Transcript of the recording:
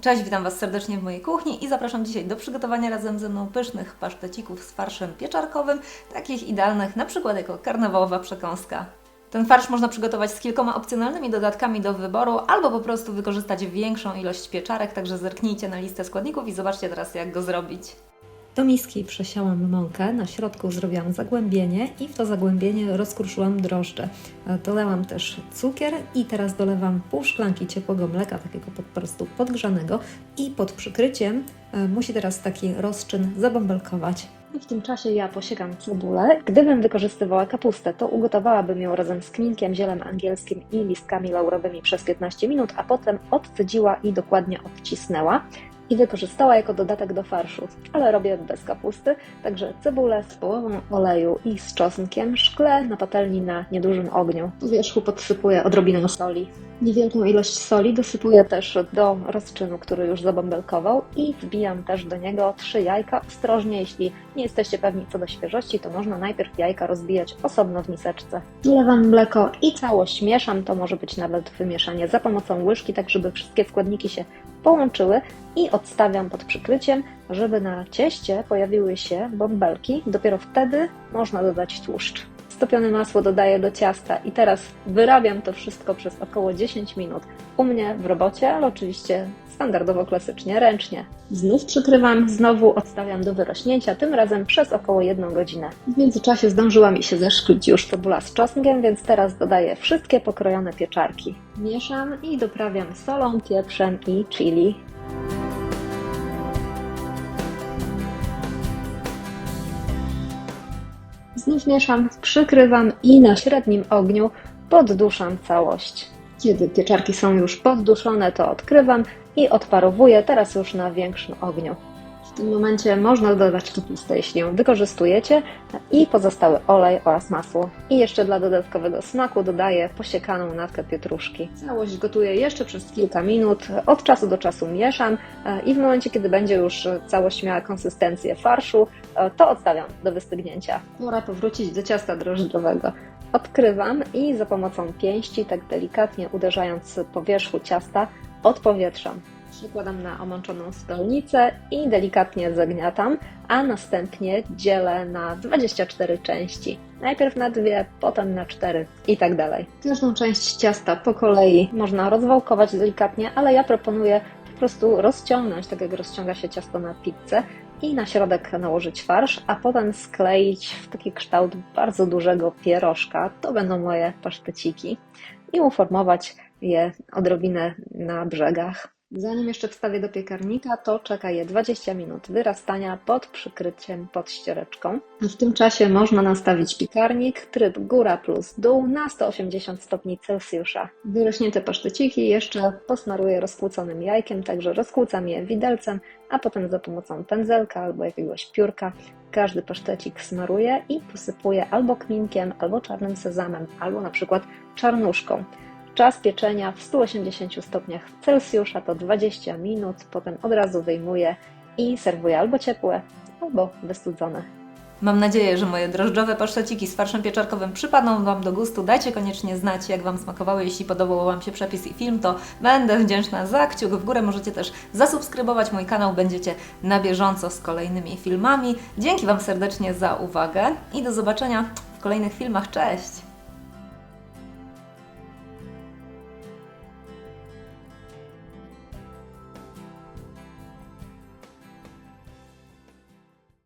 Cześć, witam Was serdecznie w mojej kuchni i zapraszam dzisiaj do przygotowania razem ze mną pysznych pasztecików z farszem pieczarkowym, takich idealnych na przykład jako karnawałowa przekąska. Ten farsz można przygotować z kilkoma opcjonalnymi dodatkami do wyboru, albo po prostu wykorzystać większą ilość pieczarek, także zerknijcie na listę składników i zobaczcie teraz, jak go zrobić. Do miski przesiałam mąkę, na środku zrobiłam zagłębienie i w to zagłębienie rozkruszyłam drożdże. Dolałam też cukier i teraz dolewam pół szklanki ciepłego mleka, takiego po prostu podgrzanego i pod przykryciem musi teraz taki rozczyn zabąbelkować. I w tym czasie ja posiekam cebulę. Gdybym wykorzystywała kapustę, to ugotowałabym ją razem z kminkiem, zielem angielskim i listkami laurowymi przez 15 minut, a potem odcedziła i dokładnie odcisnęła i wykorzystała jako dodatek do farszu, ale robię bez kapusty, także cebulę z połową oleju i z czosnkiem szkle na patelni na niedużym ogniu. Po wierzchu podsypuję odrobinę soli. Niewielką ilość soli dosypuję też do rozczynu, który już zabąbelkował i wbijam też do niego 3 jajka. Ostrożnie, jeśli nie jesteście pewni co do świeżości, to można najpierw jajka rozbijać osobno w miseczce. Dolewam mleko i całość mieszam, to może być nawet wymieszanie za pomocą łyżki, tak żeby wszystkie składniki się połączyły i odstawiam pod przykryciem, żeby na cieście pojawiły się bąbelki. Dopiero wtedy można dodać tłuszcz. Stopione masło dodaję do ciasta i teraz wyrabiam to wszystko przez około 10 minut. U mnie w robocie, ale oczywiście standardowo, klasycznie, ręcznie. Znów przykrywam, znowu odstawiam do wyrośnięcia, tym razem przez około 1 godzinę. W międzyczasie zdążyła mi się zeszklić już cebula z czosnkiem, więc teraz dodaję wszystkie pokrojone pieczarki. Mieszam i doprawiam solą, pieprzem i chili. Znów mieszam, przykrywam i na średnim ogniu podduszam całość. Kiedy pieczarki są już podduszone, to odkrywam i odparowuję, teraz już na większym ogniu. W tym momencie można dodać kapustę, jeśli ją wykorzystujecie, i pozostały olej oraz masło. I jeszcze dla dodatkowego smaku dodaję posiekaną natkę pietruszki. Całość gotuję jeszcze przez kilka minut, od czasu do czasu mieszam i w momencie, kiedy będzie już całość miała konsystencję farszu, to odstawiam do wystygnięcia. Pora powrócić do ciasta drożdżowego. Odkrywam i za pomocą pięści, tak delikatnie uderzając po wierzchu ciasta, odpowietrzam. Przykładam na omączoną stolnicę i delikatnie zagniatam, a następnie dzielę na 24 części. Najpierw na 2, potem na 4 i tak dalej. Każdą część ciasta po kolei można rozwałkować delikatnie, ale ja proponuję po prostu rozciągnąć, tak jak rozciąga się ciasto na pizzę, i na środek nałożyć farsz, a potem skleić w taki kształt bardzo dużego pierożka. To będą moje paszteciki. I uformować je odrobinę na brzegach. Zanim jeszcze wstawię do piekarnika, to czeka je 20 minut wyrastania pod przykryciem, pod ściereczką. W tym czasie można nastawić piekarnik, tryb góra plus dół na 180 stopni Celsjusza. Wyrośnięte paszteciki jeszcze posmaruję rozkłóconym jajkiem, także rozkłócam je widelcem, a potem za pomocą pędzelka albo jakiegoś piórka każdy pasztecik smaruję i posypuję albo kminkiem, albo czarnym sezamem, albo na przykład czarnuszką. Czas pieczenia w 180 stopniach Celsjusza to 20 minut, potem od razu wyjmuję i serwuję albo ciepłe, albo wystudzone. Mam nadzieję, że moje drożdżowe paszteciki z farszem pieczarkowym przypadną Wam do gustu. Dajcie koniecznie znać, jak Wam smakowały. Jeśli podobał Wam się przepis i film, to będę wdzięczna za kciuk w górę. Możecie też zasubskrybować mój kanał, będziecie na bieżąco z kolejnymi filmami. Dzięki Wam serdecznie za uwagę i do zobaczenia w kolejnych filmach. Cześć!